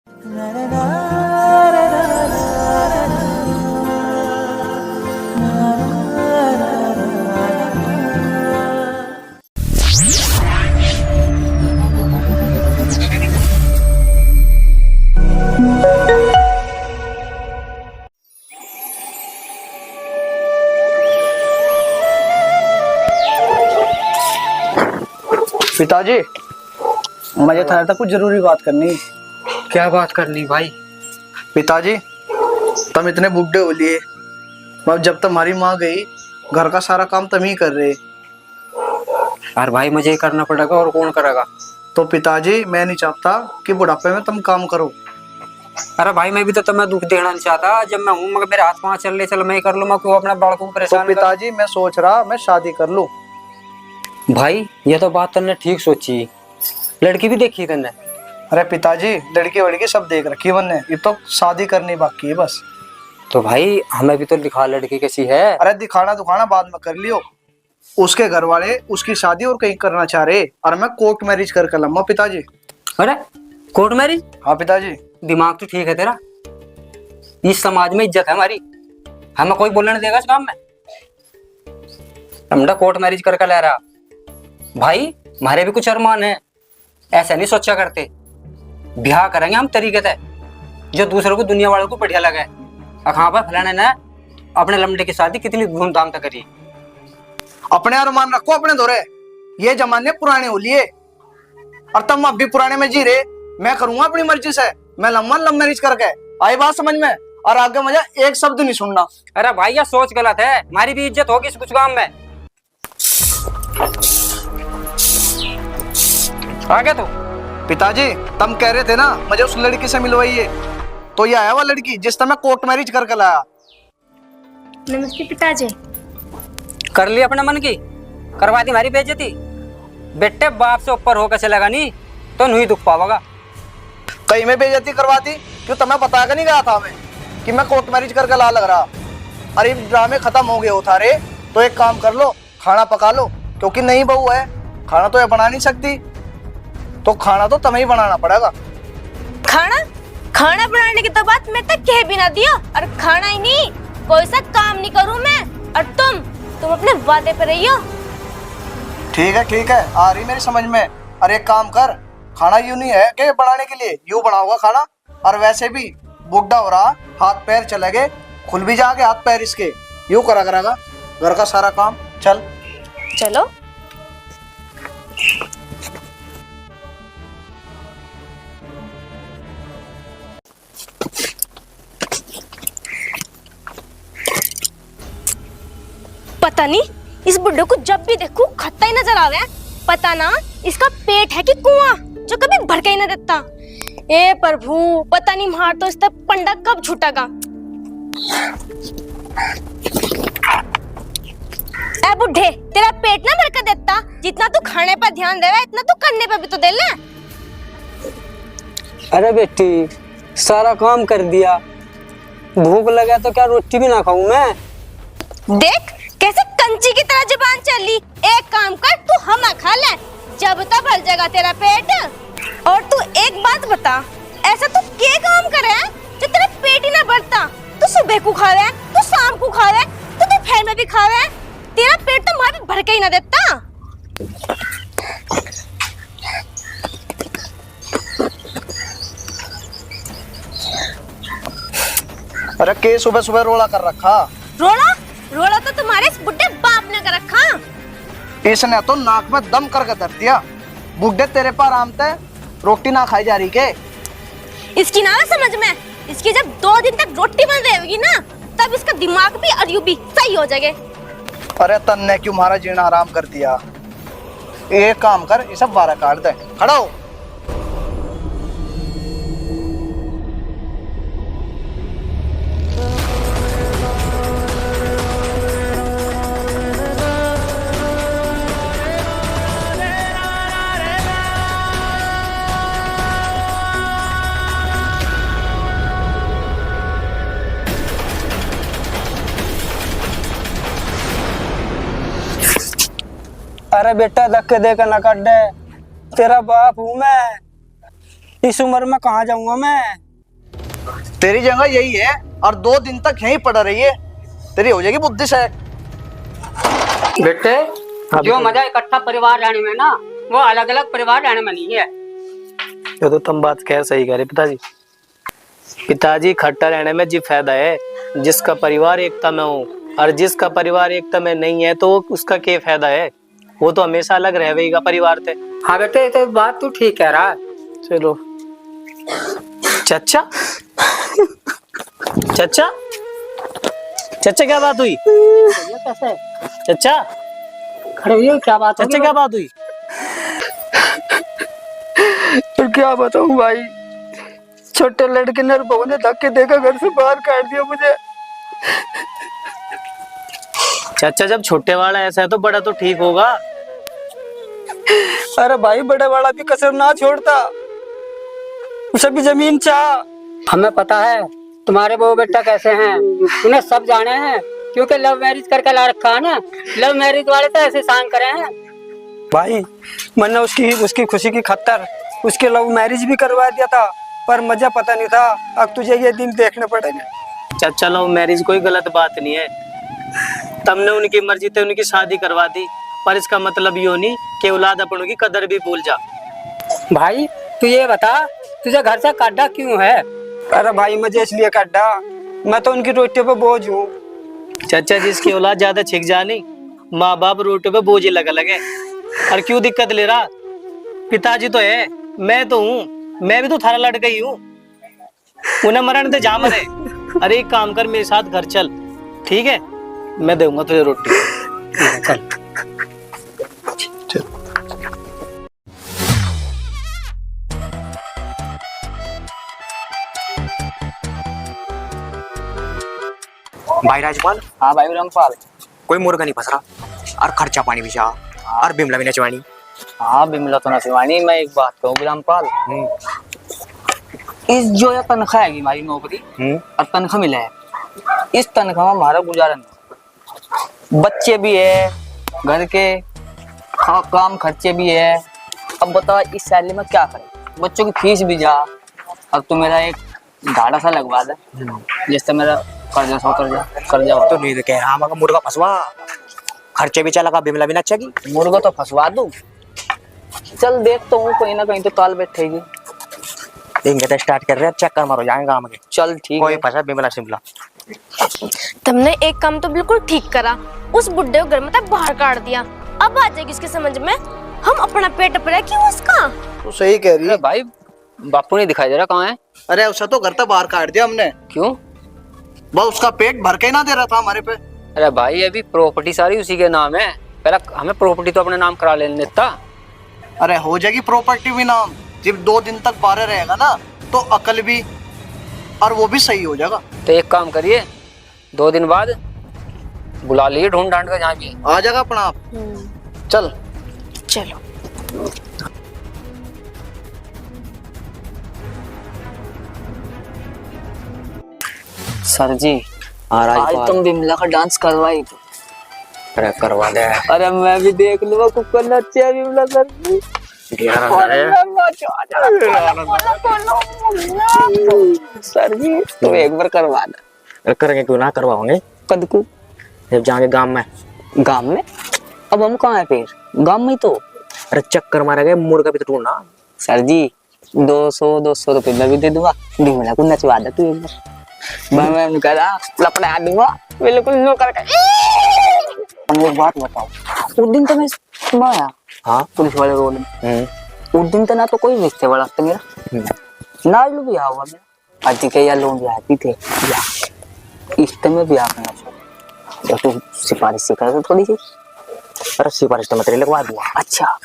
पिताजी, मुझे था कुछ जरूरी बात करनी। क्या बात करनी भाई? पिताजी, तुम इतने बुढ़े हो लिए, जब तुम्हारी माँ गई घर का सारा काम तुम ही कर रहे। यार भाई मुझे ही करना पड़ेगा, और कौन करेगा? तो पिताजी, मैं नहीं चाहता कि बुढ़ापे में तुम काम करो। अरे भाई मैं भी तो तुम्हें दुख देना नहीं चाहता। जब मैं हूँ मगर मेरे हाथ पाँव चल ले, चल मैं ही कर लूँ, मैं क्यों अपने बालकों को परेशान तो पिताजी मैं सोच रहा मैं शादी कर लूं। भाई ये तो बात तुमने ठीक सोची। लड़की भी देखी तुमने? अरे पिताजी, लड़की वड़की सब देख रखी मैंने, ये तो शादी करनी बाकी है बस। तो भाई हमें भी तो दिखा लड़की कैसी है। अरे दिखाना दुखाना बाद में कर लियो। उसके घर वाले उसकी शादी और कहीं करना चाह रहे, और मैं कोर्ट मैरिज कर लूंगा पिताजी। अरे कोर्ट मैरिज? हाँ पिताजी। दिमाग तो ठीक है तेरा। इस समाज में इज्जत है हमारी, हमें कोई बोलने नहीं देगा इस काम में। समझा? कोर्ट मैरिज करके ले रहा। भाई हमारे भी कुछ अरमान है, ऐसा नहीं सोचा करते। ब्याह करेंगे हम तरीके से जो दूसरों को, दुनिया वालों को बढ़िया लगे। अखा पर फलाने ने अपने लमडे की शादी कितनी धूमधाम से करी। अपने अरमान रखो अपने दौरे, ये जमाने पुराने हो लिए और तुम अब भी पुराने में जी रहे। मैं करूंगा अपनी मर्जी से, मैं लव मैरिज करके। आई बात समझ में? और आगे मुझे एक शब्द नहीं सुनना। अरे भाई यह सोच गलत है, हमारी भी इज्जत होगी इस कुछ काम में। आगे तो पिताजी, तुम कह रहे थे ना मुझे उस लड़की से मिलवाइए, तो ये आया वो लड़की जिससे मैं कोर्ट मैरिज करके लाया। नमस्ते पिताजी। कर ली अपने मन की, करवा दी हमारी बेइज्जती। बेटे बाप से ऊपर होकर चलेगा नहीं तो नहीं दुख पाओगा। कहीं में बेइज्जती करवाती क्यों? तुम्हें बता के नहीं गया था मैं कि मैं कोर्ट मैरिज करके ला लग रहा। अरे ड्रामे खत्म हो गए हो थारे, तो एक काम कर लो, खाना पका लो, क्योंकि नई बहू है, खाना तो ये बना नहीं सकती, तो खाना तो तुम्हें ही बनाना पड़ेगा। खाना बनाने की तो बात मैं तक कह भी ना दिया, और खाना ही नहीं कोई सा काम नहीं करूं मैं। और तुम अपने वादे पे रहियो। ठीक है, आ रही मेरी समझ में। अरे एक काम कर, खाना यूं नहीं है कि बनाने के लिए यूं बनाऊंगा खाना। और वैसे भी बुढ़ा हो रहा, हाथ पैर चले गए, खुल भी जाके हाथ पैर इसके, यूं करेगा घर का सारा काम। चलो। पता नहीं इस बुड्ढे को जब भी देखूं खाता ही नजर आवे। पता ना इसका पेट है कि कुआं जो कभी भड़का ही ना देता। ए प्रभु, पता नहीं मार तो इसका पंडा कब छूटेगा। ए बुड्ढे, तेरा पेट ना भड़का देता। जितना तू खाने पर ध्यान देवे इतना तू करने पर भी तो दे ले। अरे बेटी, सारा काम कर दिया, भूख लगा तो क्या रोटी भी ना खाऊं मैं? देख कैसे कंची की तरह जुबान चली। एक काम कर, तू हम खा ले, जब तक भर जाएगा तेरा पेट। और तू एक बात बता, ऐसा तू क्या काम करे जो तेरा पेट ही ना भरता? तू सुबह को खा रहा है, तू शाम को खा रहा है, तू दोपहर में भी खा रहा है, तेरा पेट तो मारे भर के ही ना देता। अरे के सुबह सुबह रोला कर रखा? रोला तो तुम्हारे इस बुड्ढे बाप ने कर रखा। इसने तो नाक में दम करके धर दिया। बुड्ढे तेरे पर आराम ते रोटी ना खाई जा रही के? इसकी ना समझ में, इसकी जब 2 दिन तक रोटी बन रहेगी ना, तब इसका दिमाग भी और यूं भी सही हो जाएगा। अरे तन्ने क्यों हमारा जीना आराम कर दिया? एक काम कर, ये सब 12 काट दे। खड़ा हो। अरे बेटा धक्के देकर न काट दे, तेरा बाप हूं मैं। इस उम्र में कहाँ जाऊंगा मैं। तेरी जगह यही है और 2 दिन तक यहीं पड़ा रही है, तेरी हो जाएगी बुद्धि से। बेटे जो मजा इकट्ठा परिवार रहने में ना, वो अलग अलग परिवार रहने में नहीं है। ये तो तुम बात कह सही कह रहे पिताजी। पिताजी इकट्ठा रहने में जी फायदा है, जिसका परिवार एकता में हो, और जिसका परिवार एकता में नहीं है तो उसका क्या फायदा है। वो तो हमेशा अलग रहेगा परिवार से। हाँ बेटे तो बात तू ठीक कह रहा है। चलो चचा चचा चचा क्या बात हुई? कैसे चचा खड़े हुए क्या बात चचा क्या बात हुई? तो क्या बताऊं भाई, छोटे लड़के ने बहू ने धक्के देकर घर से बाहर काट दिया मुझे। चाचा जब छोटे वाला ऐसा है तो बड़ा तो ठीक होगा। अरे भाई बड़े वाला भी कसर ना छोड़ता, उसे भी जमीन चाह। हमें पता है तुम्हारे बहू बेटा कैसे हैं, उन्हें सब जाने हैं, क्योंकि लव मैरिज करके ला रखा है ना। लव मैरिज वाले तो ऐसे शान करे हैं। भाई मैंने उसकी खुशी की खातिर उसके लव मैरिज भी करवा दिया था, पर मजा पता नहीं था। अब तुझे ये दिन देखने पड़ेंगे। चाचा लव मैरिज कोई गलत बात नहीं है, तुमने उनकी मर्जी से उनकी शादी करवा दी, पर इसका मतलब यो नहीं कि औलाद अपनों की कदर भी भूल जा। भाई तू ये बता तुझे घर से काटा क्यों है? अरे भाई मुझे इसलिए काटा, मैं तो उनकी रोटियों पे बोझ हूँ। चाचा जिसकी औलाद ज्यादा छिक जानी, माँ बाप रोटियों पे बोझ ही लगा लगे। और क्यों दिक्कत ले रहा? पिताजी तो है, मैं तो हूँ, मैं भी तो थारा लड़का ही हूँ। उन्हें मरण दे जा मरे। अरे एक काम कर, मेरे साथ घर चल, ठीक है? मैं दूंगा तुझे रोटी। चल भाई राजपाल। हाँ भाई रामपाल। कोई मुर्गा नहीं फंस रहा और खर्चा पानी भी चाह और बिमला भी नचवानी। हाँ बिमला तो नचवानी। मैं एक बात कहूँ रामपाल, इस जो ये तनख्वाह है हमारी नौकरी और तनख्वाह मिला है, इस तनख्वाह में हमारा गुजारा नहीं। बच्चे भी है घर के, काम खर्चे भी है। अब बता इस सैलरी में क्या करें? बच्चों की फीस भी जा। अब तो मेरा एक गाड़ा सा लगवा दे, जिससे मेरा कर्जा हो। तो नहीं तो कह रहा मगर मुर्गा फंसवा, खर्चे भी चलेगा, बिमला भी नचेगी। मुर्गा तो फंसवा दूं। चल देखता हूँ, कहीं ना कहीं तो ताल बैठेगी। देंगे तो स्टार्ट कर रहे हैं, चक्कर मारो जाएंगे आगे। चल ठीक कोई है। फंसा बिमला शिमला। तुमने एक काम तो बिल्कुल ठीक करा, उस बुड्ढे को घर में तक बाहर काट दिया। अब आ जाएगी उसके समझ में हम अपना पेट भरा क्यों उसका। तू सही कह रही है। भाई बापू नहीं दिखाई दे रहा, कहाँ है? अरे उसे तो घर तक बाहर काट दिया हमने, क्यों? बस उसका पेट भर के ही ना दे रहा था हमारे पे। अरे भाई अभी प्रॉपर्टी सारी उसी के नाम है, पहले हमें प्रॉपर्टी तो अपने नाम करा लेने देता। अरे हो जाएगी प्रॉपर्टी भी नाम, जब 2 दिन तक बाहर रहेगा ना तो अकल भी और वो भी सही हो जाएगा। तो एक काम करिए, 2 दिन बाद बुला लिए ढूंढ ढांड कर, जहाँ भी आ जाएगा अपना आप। चल चलो सर जी। हाँ आज राजपाल। तुम बिमला का डांस करवाई तो। अरे करवा दे। अरे मैं भी देख लूंगा कुकर नच्चे बिमला सर जी। सर जी तुम एक बार करवा दे। करेंगे क्यों ना, करवाओगे कद को जब जाएंगे गांव में। गांव में? अब हम कहाँ है फिर? गांव में तो। अरे चक्कर मारेंगे, मुर्गा भी तो ढूंढना। सर जी 200 रुपए मैं भी दे दूंगा, बिमला को नचवा दे तू एक बार। मैं कहा लपड़ा दूंगा बिल्कुल नो करके। हम एक बात बताओ, उस दिन तो मैं आया हाँ पुलिस वाले रोड में, उस दिन तो ना तो कोई रिश्ते वाला था मेरा, ना लू भी हुआ मेरा। अति के या लोन भी थे इस में भी करना चाहिए। तो सिफारिश से कर थोड़ी सी। अरे सिफारिश तो मैं तेरे लगवा दूंगा। अच्छा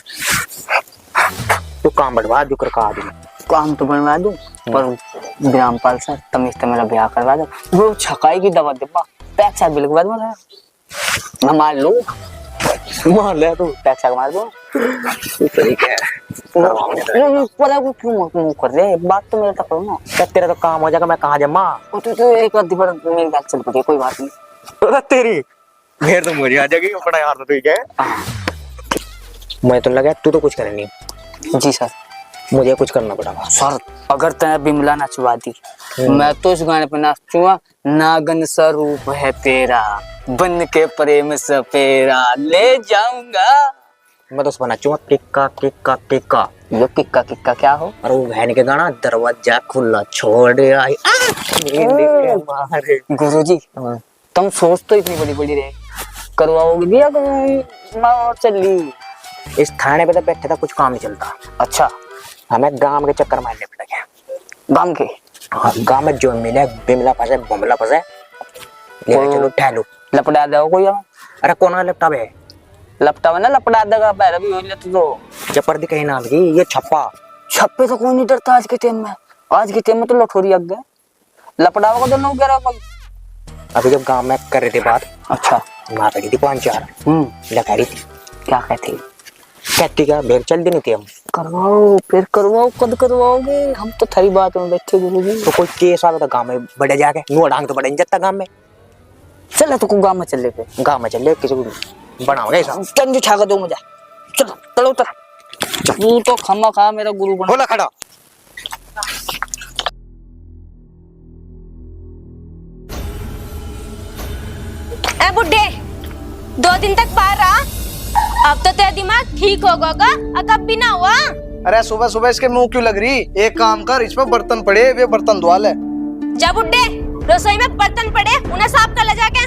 तू काम बढ़वा दू कर कहा दूंगा। काम तो बनवा दूं, पर रामपाल सर तुम इस मेरा ब्याह करवा दो। वो छकाई की दवा डिब्बा पैसा बिल के बाद मैं मार लूं। मार ले तू, पैसा मार दो। ठीक है पता को क्यों कर रहे? बात तो मेरा तक करो ना। क्या तेरा तो काम हो जाएगा, मैं कहाँ जमा। तो एक बार दिबर मेरी बात चल पड़ी, कोई बात नहीं। तेरी फिर तो मुझे आ जाएगी अपना यार। तो ठीक है, मैं तो लगा तू तो कुछ करे नहीं। जी सर। मुझे कुछ करना पड़ेगा। सर अगर तैने बिमला नचवा दी, मैं तो इस गाने पे नाचूंगा। नागन स्वरूप है तेरा, बन के प्रेम सपेरा ले जाऊंगा। मैं तो सुना चूंगा किक्का किक्का किक्का। ये किक्का किक्का क्या हो? और वो बहन के गाना दरवाजा खुला छोड़ आई मारे। गुरुजी तुम सोच तो इतनी बड़ी बड़ी रहे, करवाओगे भी या और चली? इस थाने पे तो बैठे था, कुछ काम नहीं चलता। अच्छा हमें गांव के चक्कर मारने पड़ेंगे। गांव के? हाँ, गांव में जो मिले बिमला फंसे बमला फंसे ले चलो ठहलो। लपड़ा दो कोई? अरे कौन लैपटॉप है? लपटा ना लपड़ा देगा पैर भी हो लेते तो। चपर दी कहीं ना लगी, ये छप्पा। छप्पे तो कोई नहीं डरता आज के टाइम में। आज के टाइम में तो लठोरी अग गए। लपड़ा होगा दोनों कह रहा कोई। अभी जब गांव में कर रहे थे बात, अच्छा मार रही थी 5-4 लगा रही थी। क्या कहते? कहती क्या भेड़ चल दी नहीं थी। हम करवाओ फिर करवाओ, कद करवाओगे? हम तो थारी बात में बैठे गुरुजी। तो कोई केस आता था गांव में बड़े जाके, नुआ डांग तो बड़े नहीं जाता गांव में। चले तो गांव में चले पे, गांव में चले किसी को बनाओगे ऐसा। चंजू छागा दो मुझे। चलो चलो उतर। तू तो खम्मा खा मेरा गुरु बना। बोला खड़ा। ए बुड्ढे, 2 दिन तक बाहर रहा, अब तो तेरा दिमाग ठीक होगा। कब भी ना हुआ। अरे सुबह सुबह इसके मुंह क्यों लग रही? एक काम कर, इस पे बर्तन पड़े, वे बर्तन धुआ ले। जा बुड्ढे, रसोई में बर्तन पड़े, उन्हें साफ कर ले जाके।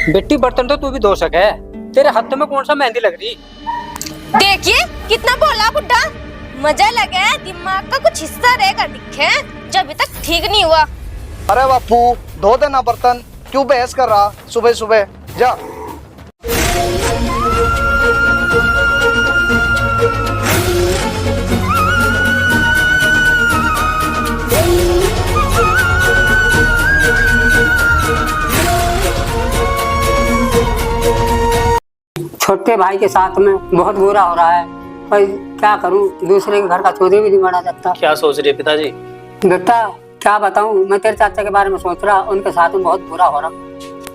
बेटी बर्तन तो तू भी धो सके, तेरे हाथ में कौन सा मेहंदी लग रही? देखिए कितना बोला बुड्ढा, मजा लगे, दिमाग का कुछ हिस्सा रहेगा दिखे, जो अभी तक ठीक नहीं हुआ। अरे बापू धो देना बर्तन, क्यों बहस कर रहा सुबह सुबह? जा। छोटे भाई के साथ में बहुत बुरा हो रहा है, पर क्या करूं, दूसरे के घर का चौधरी भी नहीं बना सकता। क्या सोच रहे पिताजी? बेटा क्या बताऊं, मैं तेरे चाचा के बारे में सोच रहा, उनके साथ में बहुत बुरा हो रहा।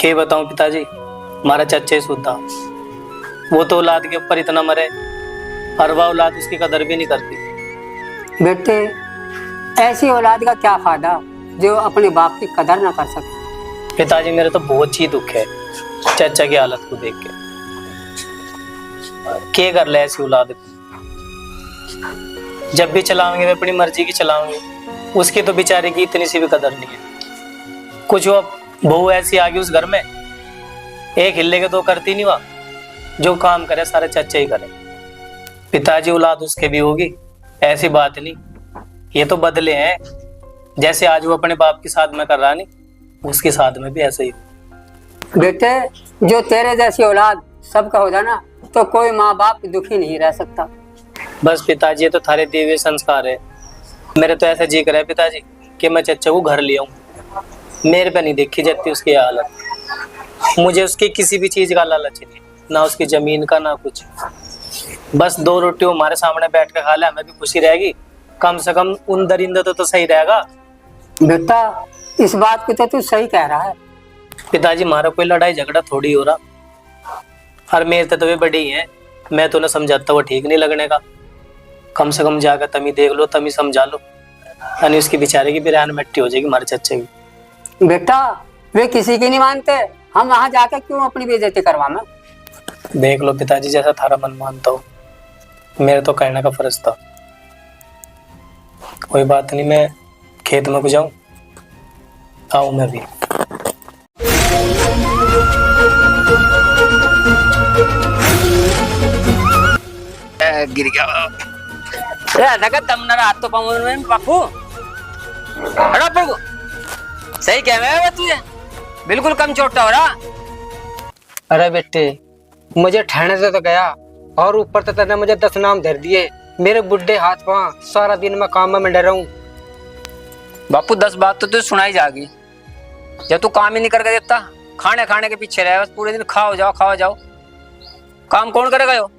क्या बताऊं पिताजी, हमारा चच्चे सुधा, वो तो औलाद के ऊपर इतना मरे और वह औलाद उसकी कदर भी नहीं करती। बेटे ऐसी औलाद का क्या फायदा जो अपने बाप की कदर ना कर सके। पिताजी मेरे तो बहुत ही दुख है चाचा की हालत को देख के। क्या कर ले ऐसी औलाद को, जब भी चलाएंगे मैं अपनी मर्जी की चलाऊंगी, उसकी तो बेचारे की इतनी सी भी कदर नहीं है। कुछ वो बहू ऐसी आ गई उस घर में, एक हिल्ले के 2 करती नहीं, वह जो काम करे सारे चाचा ही करे। पिताजी औलाद उसके भी होगी, ऐसी बात नहीं, ये तो बदले हैं। जैसे आज वो अपने बाप के साथ में कर रहा नहीं, उसके साथ में भी ऐसे ही। बेटे जो तेरे जैसी औलाद सबका हो जाना तो कोई माँ बाप दुखी नहीं रह सकता। बस पिताजी ये तो थारे दिए हुए संस्कार है। मेरे तो ऐसा जी कर है पिताजी कि मैं चच्चा को घर ले आऊं, मेरे पे नहीं देखी जाती उसकी हालत। मुझे उसकी किसी भी चीज का लालच नहीं, ना उसकी जमीन का ना कुछ। बस 2 रोटी हमारे सामने बैठ के खा ले, हमें भी खुशी रहेगी। कम से कम उन दरिंदे तो सही रहेगा। बेटा इस बात को तो तू सही कह रहा है। पिताजी हमारा कोई लड़ाई झगड़ा थोड़ी हो रहा, और मेरे तो वे बड़ी हैं, मैं तो ना समझाता वो ठीक नहीं लगने का। कम से कम जाकर तमी देख लो, तमी समझा लो, यानी उसकी बेचारे की बिरान मिट्टी हो जाएगी हमारे चच्चे की। बेटा वे किसी की नहीं मानते, हम वहां जाकर क्यों अपनी बेइज्जती करवाना। देख लो पिताजी जैसा थारा मन मानता हो, मेरे तो कहने का फर्ज था। कोई बात नहीं, मैं खेत में जाऊं, आऊं मैं भी। गिर गया दम ना हाथ तो पाऊं में बापू। हटो बापू, सही कह रहा है तुझे, बिल्कुल कम चोट हो रहा। अरे बेटे मुझे ठहरने से तो गया, और ऊपर तो तेने मुझे 10 नाम धर दिए। मेरे बुढ़े हाथ पांव, सारा दिन मैं काम में डरा हूँ। बापू 10 बात तो तुझे सुनाई जाएगी, जब तू काम ही नहीं करके देता, खाने खाने के पीछे रहे, बस पूरे दिन खाओ जाओ। काम कौन करेगा यो?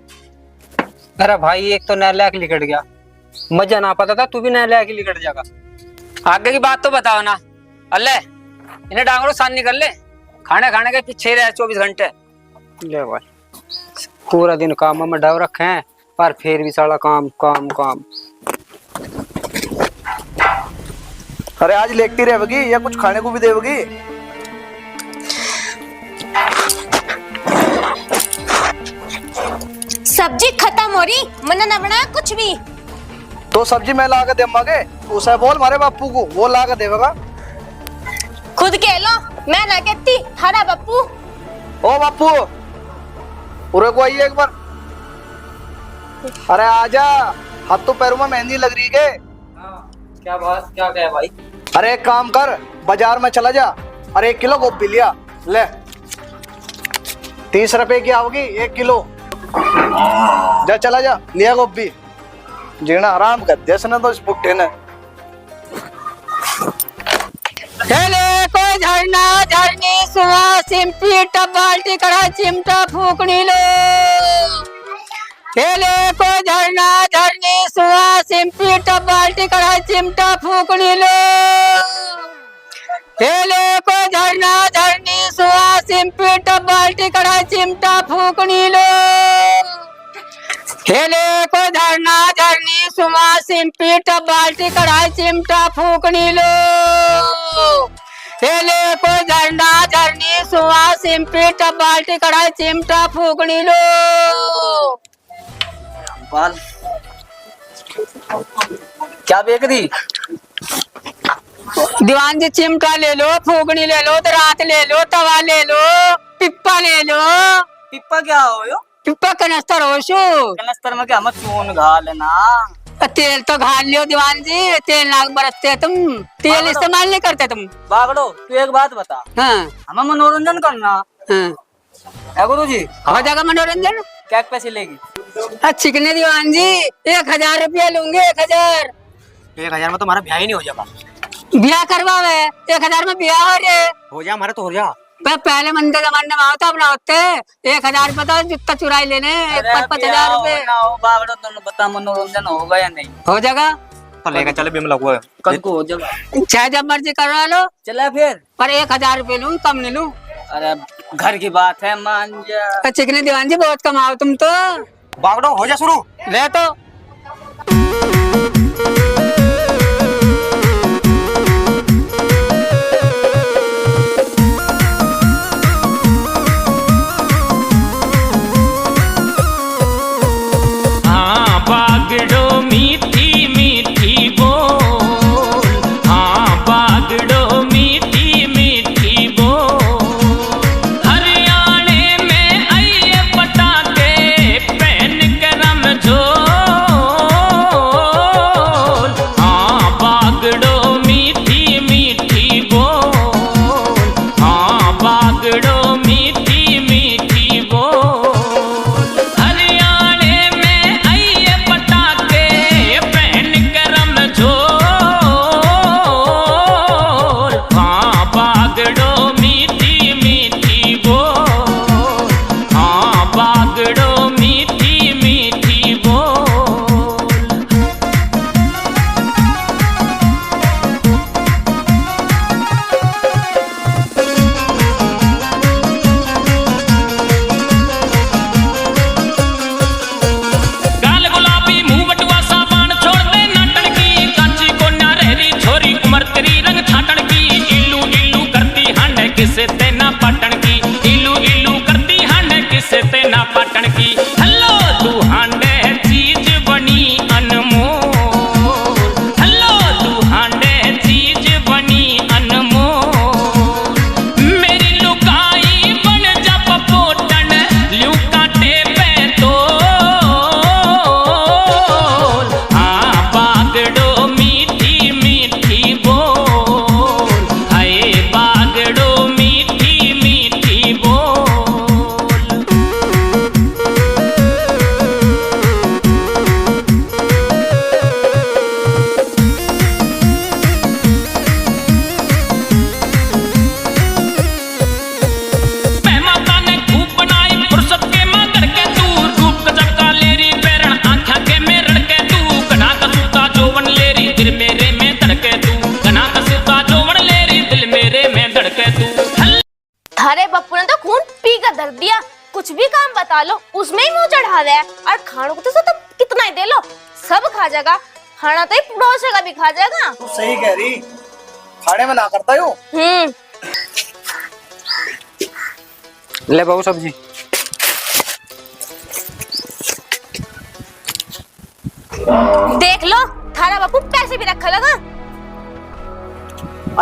अरे भाई एक तो नालायक लिकट गया, मजा ना पता था, तू भी नालायक लिकट जाएगा। आगे की बात तो बताओ ना। अल्ले इन्हें डांगरों सानी कर ले, खाने खाने के पीछे रहे 24 घंटे। ले भाई पूरा दिन काम में डर रखे हैं, पर फिर भी साला काम काम काम। अरे आज लेटती रहेगी या कुछ खाने को भी देगी? सब्जी खत्म हो रही, मना ना बना कुछ भी। तो सब्जी मैं ला के देवांगे, उसे बोल मारे बापू को, वो ला के देगा। खुद कह लो, मैं ना कहती थारा बापू। ओ बापू, उरे को आइए एक बार। अरे आजा, हाथ तो पैरों में मेहंदी लग रही है। क्या बात, क्या कहे भाई? अरे एक काम कर, बाजार में चला जा। अरे 1 किलो गोभी लिया, ले 30 रुपए की आओगी 1 किलो। जा चला जा, लिया गोभी। जीना आराम कर दिया इसने तो, इस बुट्टे ने। चले कोई झरना झरनी सुहा सिंपी टब बाल्टी कड़ा चिमटा फूकनी लो। चले कोई झरना झरनी सुहा सिंपी टब बाल्टी कड़ा चिमटा फूकनी लो। चले कोई झरना झरनी सुहा सिंपी टब बाल्टी कड़ा चिमटा फूकनी लो। खेले को झरना झरनी सुमा सिंपी टब बाल्टी कढ़ाई चिमटा फूकनी लो। खेले को झरना झरनी सुमा सिंपी टब बाल्टी कढ़ाई चिमटा फूकनी लो। बाल क्या बेच दी? दीवान जी चिमटा ले लो, फूकनी ले लो, दरात ले लो, तवा ले लो, पिप्पा ले लो। पिप्पा क्या हो यो? पिप्पा कनस्तर हो शू? कनस्तर में क्या मत चून घाल ना। तेल तो घाल लियो दीवान जी, तेल नाक बरसते तुम, तेल इस्तेमाल नहीं करते तुम। बागड़ो तू एक बात बता, हाँ हमें मनोरंजन करना है गुरु जी, हो जाएगा मनोरंजन। क्या पैसे लेगी? अच्छी कितने दीवान जी? 1000 रुपया लूंगे। 1000। 1000 में तो हमारा ब्याह ही नहीं हो जाएगा। ब्याह करवावे 1000 में ब्याह हो रहे? हो जा हमारा तो हो जा। पहले मंदिर जमाने में होता अपना होते 1000 रुपये तो जुत्ता चुराई लेने 5,000 रुपए बागड़ो तुम बता मनोरंजन होगा या नहीं? हो जाएगा। तो लेकर चले बिमला हुआ कल को हो जाएगा, चाहे जब मर्जी करवा लो। चला फिर। पर 1000 रुपये लूं, कम नहीं लूं। अरे घर की बात है, मान जा। चिकने दीवान जी बहुत कमाओ तुम तो। बागड़ो हो जा शुरू। ले तो बागड़ो मीठी मीठी बोल, हाँ बागड़ो मीठी मीठी बोल। हरियाणे में आइए पटाखे पहन कर रमझोल, हाँ बागड़ो मीठी मीठी बोल, हाँ बागड़ो मीठी मीठी बोल। किसे तेना पाटन की इलू इलू करती हांडे, किसे तेना पाटन की। हेलो तू हांडे चीज बनी अनमोल, हेलो तू हांडे चीज बनी अनमोल। मेरी लुगाई बन जा पपोटन, ल्यू काटे पे तोल, हाँ बागड़ो मीठी मीठी बोल, हाय बागड़ो मीठी मीठी बोल। माता ने खूब बनाई फुर्सत के मगर के तू, रूप गजब का लेरी पैरण आँखा के मेरड़ के तू। घना का सूता जोवन लेरी दिल मेरे में धड़के तू, घना का सूता जोवन लेरी दिल मेरे में धड़के तू। थारे बप्पू ने तो खून पी कर धर दिया, कुछ भी काम बता लो उसमें ही मुंह चढ़ा रहा है। और खानों को तो कितना ही दे लो सब खा जाएगा, खाना तो ही पड़ोसी का भी खा जाएगा। तू सही कह रही, खाने में ना करता हूँ। ले बहू सब्जी। देख लो थारा बापू पैसे भी रखा लगा।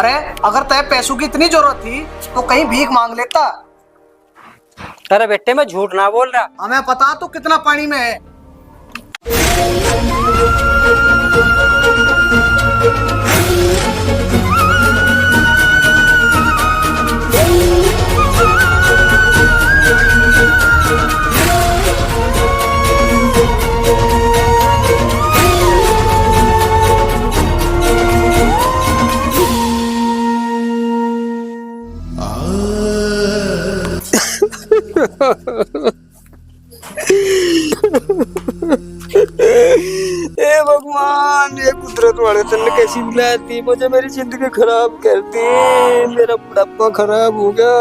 अरे अगर तय पैसों की इतनी जरूरत थी तो कहीं भीख मांग लेता। अरे बेटे मैं झूठ ना बोल रहा। हमें पता तू कितना पानी में है। ए भगवान, ये कुदरत वाले तन्ने कैसी बुलाई थी, मुझे मेरी जिंदगी खराब कर दी, मेरा बुढ़ापा खराब हो गया।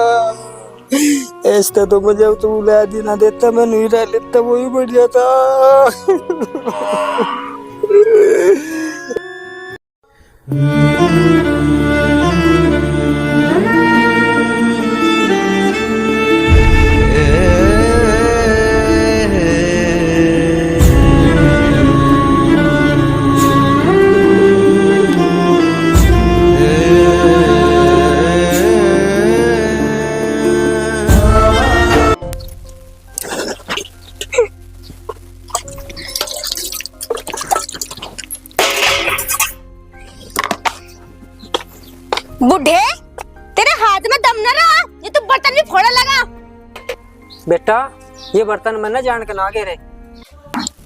ऐसा तो मुझे तो बुला दी ना देता, मैं नहीं रह लेता, वही बढ़िया था। बुढ़े तेरे हाथ में दम न रहा, ये तो बर्तन भी फोड़ा लगा। बेटा ये बर्तन मैं ना जान के ना गिरे।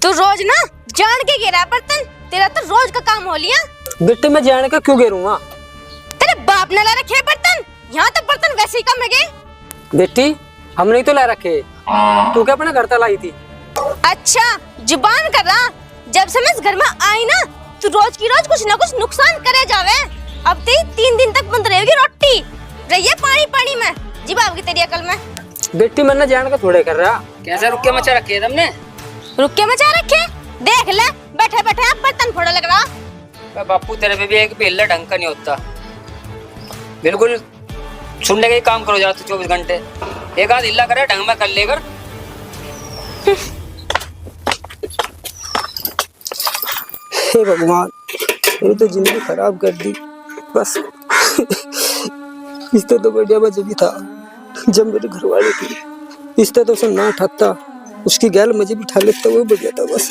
तू रोज ना जान के गिरा बर्तन, तेरा तो रोज का काम हो लिया। बेटे मैं जान के क्यों गिरूंगा? तेरे बाप ने ला रखे बर्तन, यहाँ तो बर्तन वैसे ही कम है गए। बेटी हमने ही तो ला रखे, तू क्या अपने घर तक लाई थी? अच्छा जुबान कर रहा, जब से मैं इस घर में आई ना तू रोज की रोज कुछ ना कुछ नुकसान करे जावे। अब तेरी 3 दिन तक बंद रहेगी रोटी, रहिए पानी पानी में जीव आपकी तेरी अकल में। बेटी मैं ना जान के थोड़े कर रहा। कैसे रुक के मचा रखे है तुमने? रुक के मचा रखे, देख ले बैठे बैठे आप बर्तन फोड़ा लग रहा। बापू तेरे पे भी एक भी हिल्ला ढंग का नहीं होता, बिल्कुल सुनने का ही काम करो जा तू 24 घंटे। एक आध हिल्ला करे ढंग में कर लेकर। हे भगवान, ये तो जिंदगी खराब कर दी बस। इससे तो बढ़िया मजा भी था जब मेरे घर वाले थी, इससे तो सब ना उठाता, उसकी गैल मजे भी उठा लेता, वो बढ़िया था बस।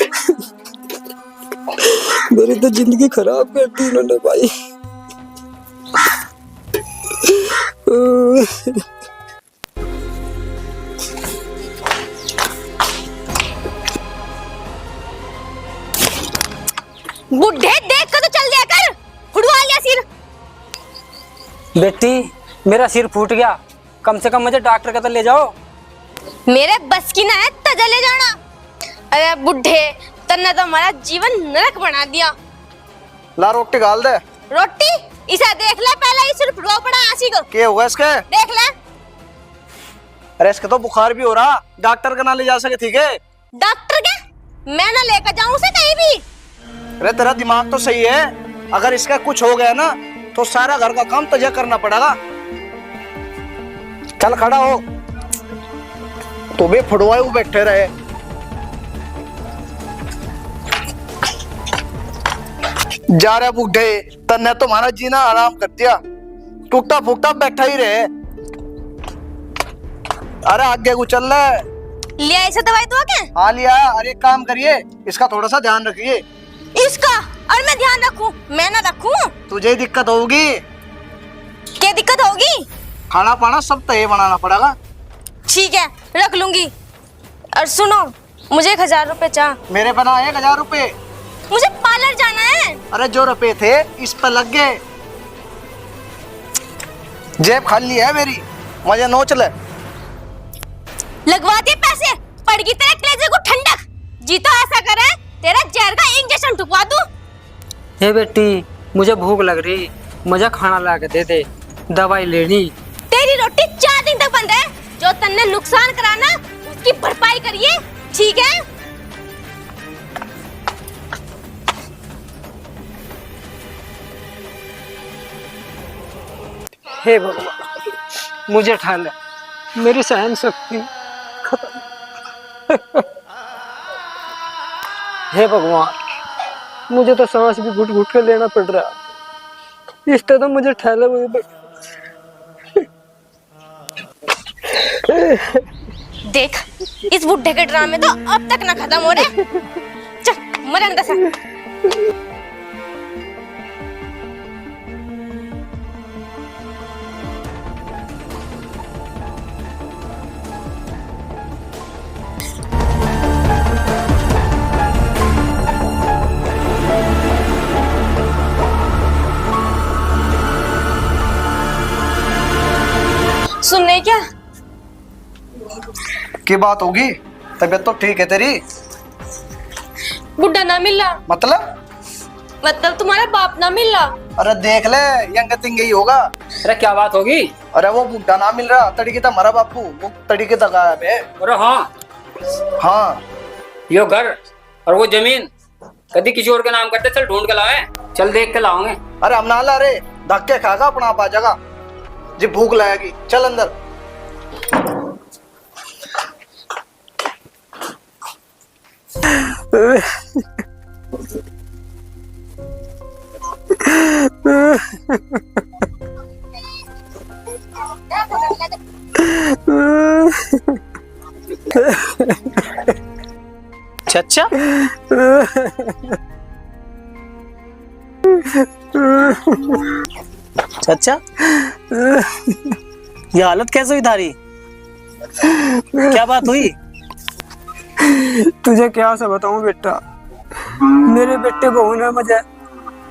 मेरी तो जिंदगी खराब कर दी इन्होंने भाई। बुढ़े देख कर तो चल दिया कर, फुड़वा लिया सिर। बेटी मेरा सिर फूट गया, कम से कम मुझे डॉक्टर के तो ले जाओ। मेरे बस की ना है तजा ले जाना। अरे बुढ़े तन्ने तो हमारा जीवन नरक बना दिया। ला रोटी गाल दे। रोटी इसे देख ले, पहले ही सिर फुड़वा पड़ा आसी को। क्या हुआ इसके? देख ले। अरे इसके तो बुखार भी हो रहा, डॉक्टर का ना ले जा सके? ठीक है डॉक्टर के मैं ना लेकर जाऊं उसे कहीं भी। अरे तेरा दिमाग तो सही है, अगर इसका कुछ हो गया ना तो सारा घर का काम तुझे करना पड़ेगा। चल खड़ा हो, तू भी फुड़वाए हुए बैठे रहे। जा रहे बूढ़े, तन्ने तुम्हारा जीना आराम कर दिया, टूटा फूटा बैठा ही रहे। अरे आगे को चल रहे। लिया इसे दवाई तो क्या? हाँ लिया। अरे काम करिए, इसका थोड़ा सा ध्यान रखिए। इसका और मैं ध्यान रखूं? मैं ना रखूं? तुझे दिक्कत होगी। क्या दिक्कत होगी? खाना पाना सब तय बनाना पड़ेगा। ठीक है रख लूंगी। और सुनो मुझे 1000 रुपए चाह। मेरे बना 1000 रुपए। मुझे पार्लर जाना है। अरे जो रुपए थे इस पर लग गए, जेब खाली है मेरी, मुझे नोच ले। लगवा दिए पैसे, पड़गी तेरे कलेजे को ठंडक। जी तो ऐसा करे तेरा जहर का इंजेक्शन ठुकवा दूं। हे बेटी मुझे भूख लग रही, मुझे खाना ला के दे दे, दवाई लेनी। तेरी रोटी 4 दिन तक बंद है, जो तन्ने नुकसान कराना उसकी भरपाई करिए, ठीक है? हे भगवान मुझे ठान है, मेरी सहन शक्ति खत्म। हे भगवान मुझे तो सांस भी घुट घुट के लेना पड़ रहा है, इस तरह तो मुझे ठहले हुए। देख इस बुढ़े के ड्रामे तो अब तक ना खत्म हो रहे। चल मर अंदर से। सुनने क्या की बात होगी? तबीयत तो ठीक है तेरी? बुढ़ा ना मिला मतलब तुम्हारा बाप ना मिला। अरे देख ले यंग तिंग ही होगा। अरे क्या बात होगी? अरे वो बुढ़ा ना मिल रहा, तड़के था हमारा बापू, वो तड़के था गायब है। अरे हाँ, हाँ यो घर और वो जमीन कभी किसी और के नाम करते, चल ढूंढ के लाए, चल देख के लाओगे। अरे हम ना ला रे, धक्के खागा अपना आप आ जाएगा जी, भूख लगेगी, चल अंदर। चाचा चाचा ये हालत कैसे हुई थारी? क्या बात हुई? तुझे क्या से बताऊं बेटा, मेरे बेटे बहू ने मुझे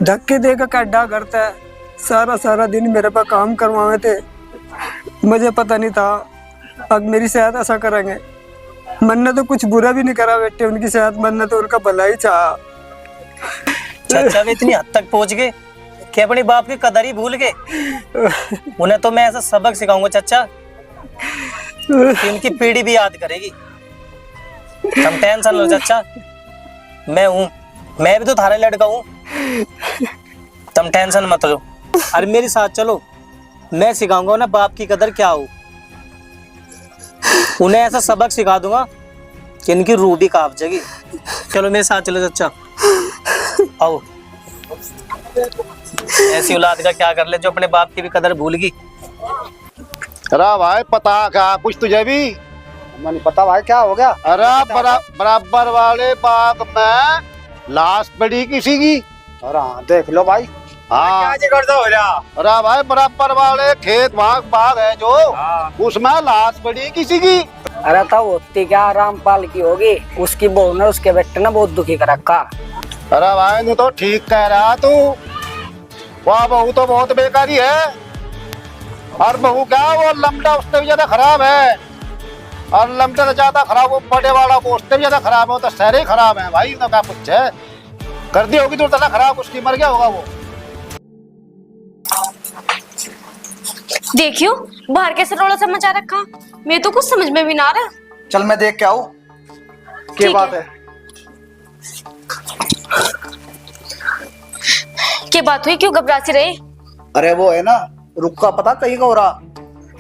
धक्के देकर कड्ढा करता है, सारा सारा दिन मेरे पर काम करवाए थे। मुझे पता नहीं था अब मेरी सेहत ऐसा करेंगे। मन ने तो कुछ बुरा भी नहीं करा बेटे, उनकी सेहत, मन ने तो उनका भला ही चाहा। चाचा वे इतनी हद तक पहुंच गए कि अपने बाप की कदर ही भूल गए। उन्हें तो मैं ऐसा सबक सिखाऊंगा चाचा कि उनकी पीढ़ी भी याद करेगी। तुम टेंशन लो चाचा, मैं हूँ, मैं भी तो थारा लड़का हूँ, तुम टेंशन मत लो। अरे मेरे साथ चलो, मैं सिखाऊंगा उन्हें बाप की कदर क्या हो। उन्हें ऐसा सबक सिखा दूंगा कि इनकी रूह भी कांप जाएगी। चलो मेरे साथ चलो चाचा, आओ। ऐसी औलाद का क्या कर ले जो अपने बाप की भी कदर भूल गई। अरे भाई पता क्या कुछ तुझे भी? मैंने पता भाई क्या हो गया? अरे बराबर वाले बाग में लाश पड़ी किसी की। अरे हाँ देख लो भाई। हाँ अरे भाई बराबर वाले खेत बाग है जो, उसमें लाश पड़ी किसी की। अरे तो होती क्या रामपाल की होगी, उसकी बहू ने उसके बेटे ने बहुत दुखी कर रखा। अरे भाई तू तो ठीक कह रहा तू, वह बहू तो बहुत बेकारी है। और बहू क्या वो लमटा उससे भी ज्यादा खराब है, और लमटे से ज्यादा खराब वो बड़े वाला, वो उससे भी ज्यादा खराब है। वो तो सारे ही खराब है भाई, तो क्या कुछ है कर दी होगी तो तना खराब, उसकी मर गया होगा वो। देखियो बाहर कैसे रोला सा मचा रखा, मैं तो कुछ समझ में भी ना आ रहा। चल मैं देख के आऊं क्या बात है। क्या बात हुई, क्यों घबरा सी रही? अरे वो है ना रुक्का, पता कहीं का हो रहा,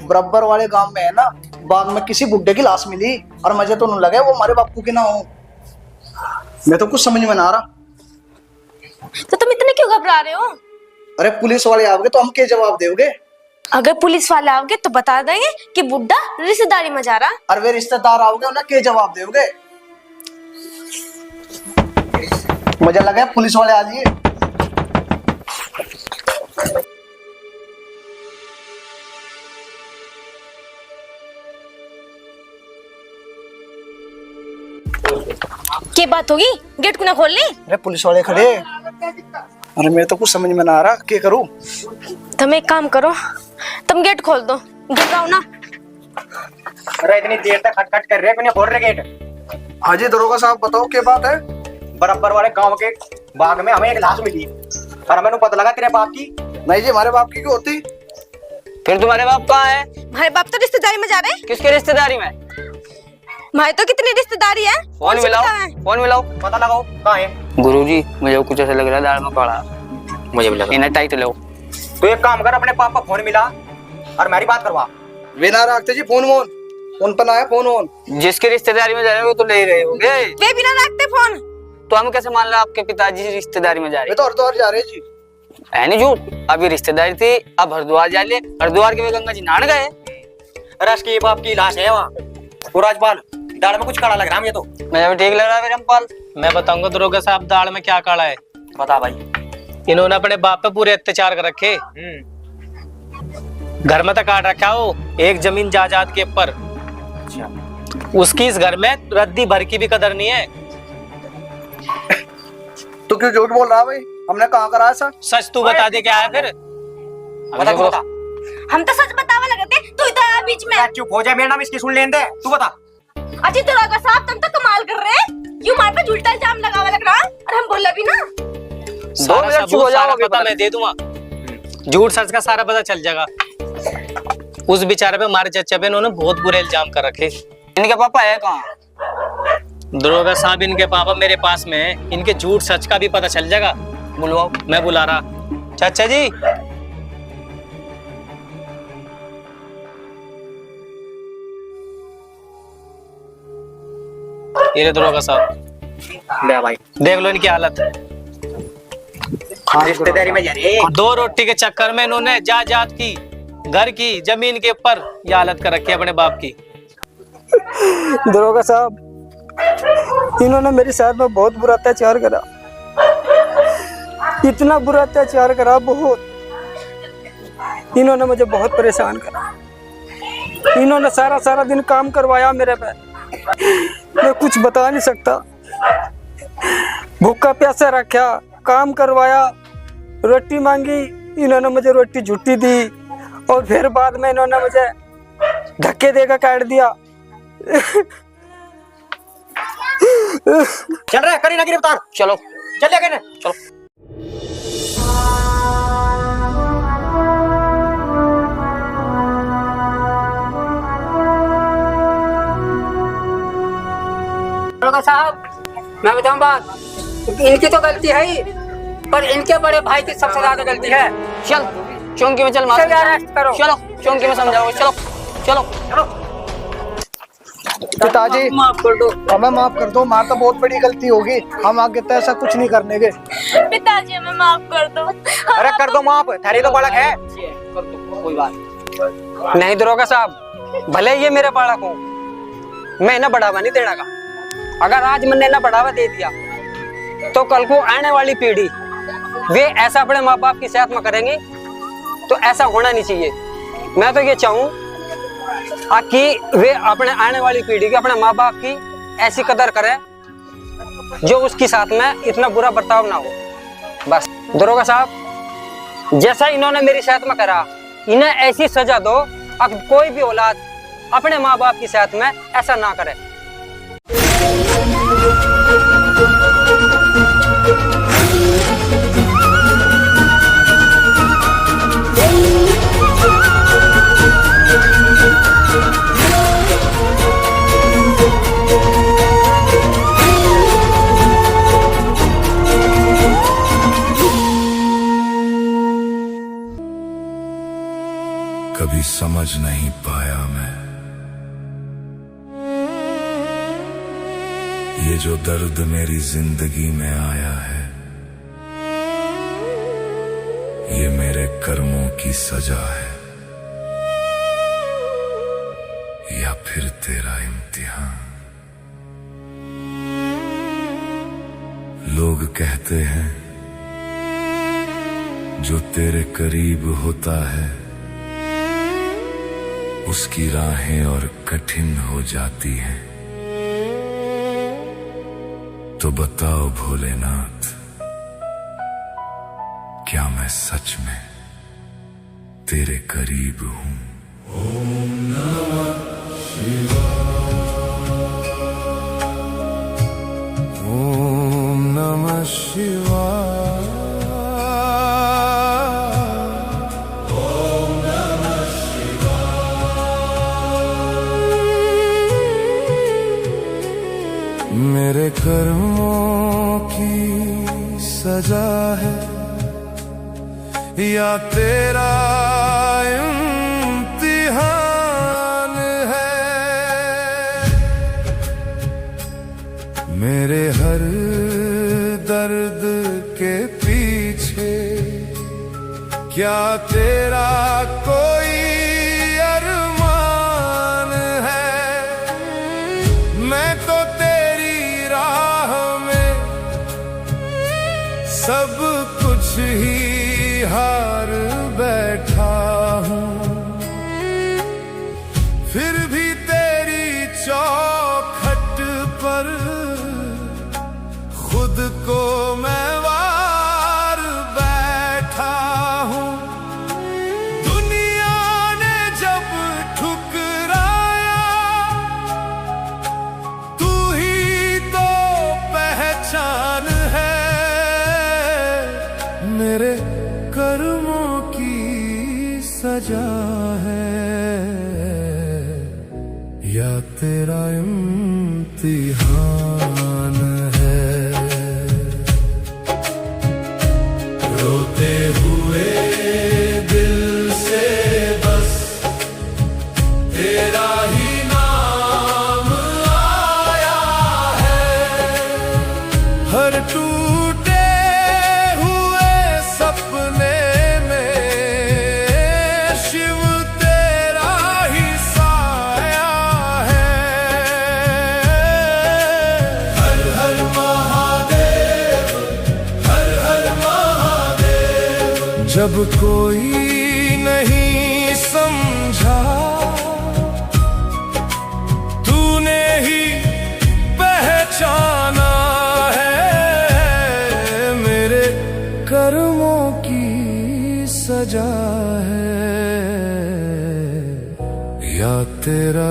बराबर वाले गांव में है ना, बाग में किसी बुड्ढे की लाश मिली, और मुझे तो नहीं लगे वो हमारे बापू की ना हो। मैं तो कुछ समझ में ना आ रहा। तो तुम इतने क्यों घबरा रहे हो? अरे पुलिस वाले आओगे तो हम क्या जवाब दोगे? अगर पुलिस वाले आओगे तो बता देंगे कि बुड्ढा रिश्तेदारी में जा रहा। और वे रिश्तेदार आओगे उन्हें क्या जवाब दोगे? मुझे लगा पुलिस वाले आ लिए। क्या बात होगी, गेट को ना खोल ली? अरे पुलिस वाले खड़े। अरे मेरे तो कुछ समझ में ना आ रहा, क्या करूं? तुम एक काम करो, तुम गेट खोल दो, घबराओ ना। अरे इतनी देर तक खटखट कर रहे हैं, खोल रहे गेट। हाँ जी दरोगा साहब बताओ क्या बात है? बराबर वाले गांव के बाग में हमें एक लाश मिली, और हमें पता लगा तेरे बाप की। नहीं जी हमारे बाप की क्यों होती? फिर तुम्हारे बाप कहाँ है? हमारे बाप तो रिश्तेदारी में जा रहे हैं। किसके रिश्तेदारी में? हमारे तो कितनी रिश्तेदारी है। फोन मिलाओ, फोन मिलाओ, पता लगाओ कहाँ है। गुरुजी मुझे कुछ ऐसा लग रहा है दाल में काढ़ा, मुझे भी लगा। इन्हें टाइट लो। तो एक काम कर, अपने पापा फोन मिला, और मेरी बात करवा। बिना रखते जी फोन वोन, उन पर ना है फोन वोन। जिसकी रिश्तेदारी में जा रहे हो तो ले ही रहे होगे। वे बिना रखते फोन। तो हम कैसे मान लो आपके पिताजी रिश्तेदारी में जा रहे वे तो हरिद्वार जा रहे जी। है नहीं झूठ, अभी रिश्तेदारी थी, अब हरिद्वार जा ले। हरिद्वार के वे गंगा जी नहाने गए। रश की बाप की लाश है वहाँ। वो राजपाल दाढ़ में कुछ काला लग रहा है मुझे तो। मुझे भी ठीक लग रहा है रामपाल। मैं बताऊंगा दरोगा साहब दाढ़ में क्या काला है। बता भाई। इन्होंने अपने बाप पे पूरे अत्याचार कर रखे। घर में तो काट रखा हो एक जमीन जायदाद के ऊपर। उसकी इस घर में रद्दी भर की भी कदर नहीं है। तू क्यों झूठ बोल रहा है भाई? हमने कहाँ करा ऐसा? सच तू बता दे क्या है फिर। बता तू बता। हम तो सच बतावा लगे थे, तू इधर आ बीच में। चुप हो जाए, मेरा नाम इसकी सुन लेने दे। तू बता। अजी दरोगा साहब तुम तो कमाल कर रहे हैं। यूं हमारे पे उल्टा इल्जाम लगावा लग रहा और हम बोला भी ना। सारा मिनट चुप सबूत हो जाओ, सारा अभी पता बता। मैं दे दूंगा। झूठ सच का सारा पता चल जाएगा। उस बेचारे पे हमारे चचा पे इन्होंने बहुत बुरे इल्जाम कर रखे। इनके पापा है कहाँ? दरोगा साहब इनके पापा मेरे पास में है। इनके झूठ सच का भी पता चल जाएगा। बुलवाओ। मैं बुला रहा। चाचा जी ये दरोगा साहब ले भाई। देख लो इनकी हालत। रिश्तेदारी में जा रहे। 2 रोटी के चक्कर में इन्होंने जायदाद की, घर की, जमीन के ऊपर ये हालत कर रखी है अपने बाप की। दरोगा साहब इन्होंने मेरे साथ में बहुत बुरा अत्याचार करा। इतना बुरा अत्याचार करा बहुत। इन्होंने मुझे बहुत परेशान करा। इन्होंने सारा दिन काम करवाया मेरे पे। मैं कुछ बता नहीं सकता। भूखा प्यासा रखा, काम करवाया, रोटी मांगी, इन्होंने मुझे रोटी झूठी दी और फिर बाद में इन्होंने मुझे धक्के देकर काट दिया। चल रहा है, करी ना गिरफ्तार। चलो चल ले गए चलो। साहब मैं बताऊं बात, इनकी तो गलती है ही, पर इनके बड़े भाई की सबसे ज्यादा गलती है। चल चौंकी में चल, मार करो। चलो चौंकी में समझाओ। चलो चलो चलो। पिताजी माफ कर दो। हमें माफ कर दो। हमारी तो बहुत बड़ी गलती होगी। हम आगे तो ऐसा कुछ नहीं करने के। पिताजी हमें माफ कर दो। अरे कर दो माफ, थारी तो बालक है। कोई बात नहीं दरोगा साहब, भले ये मेरे बालक हो, मैं इन्हें बढ़ावा नहीं देना का। अगर आज मैंने इन्हें बढ़ावा दे दिया तो कल को आने वाली पीढ़ी वे ऐसा अपने माँ बाप की सेहत में करेंगे, तो ऐसा होना नहीं चाहिए। मैं तो ये चाहूँ कि वे अपने आने वाली पीढ़ी की, अपने माँ बाप की ऐसी कदर करें जो उसके साथ में इतना बुरा बर्ताव ना हो। बस दरोगा साहब, जैसा इन्होंने मेरी सेहत में करा, इन्हें ऐसी सजा दो अब कोई भी औलाद अपने माँ बाप की सेहत में ऐसा ना करे। कभी समझ नहीं पाया मैं ये जो दर्द मेरी जिंदगी में आया है, ये मेरे कर्मों की सजा है या फिर तेरा इम्तिहान। लोग कहते हैं जो तेरे करीब होता है उसकी राहें और कठिन हो जाती हैं। तो बताओ भोलेनाथ, क्या मैं सच में तेरे करीब हूं? ओम नमः शिवाय, ओम नमः शिवाय। मेरे कर्मों की सजा है या तेरा इम्तिहान। क्या तेरा कोई अरमान है? मैं तो तेरी राह में सब कुछ ही हार बैठा हूँ, फिर भी तेरी चौखट पर खुद को मैं वार बैठा हूँ। दुनिया ने जब ठुकराया तू ही तो पहचान है, मेरे कर्मों की सजा है या तेरा इम्तिहान है। रोते हुए दिल से बस तेरा ही नाम आया है। हर टूटे हुए सपने में शिव तेरा ही साया है। हर हर महादेव, हर हर महादेव। जब कोई नहीं समझा तूने ही पहचाना है, मेरे कर्मों की सजा है या तेरा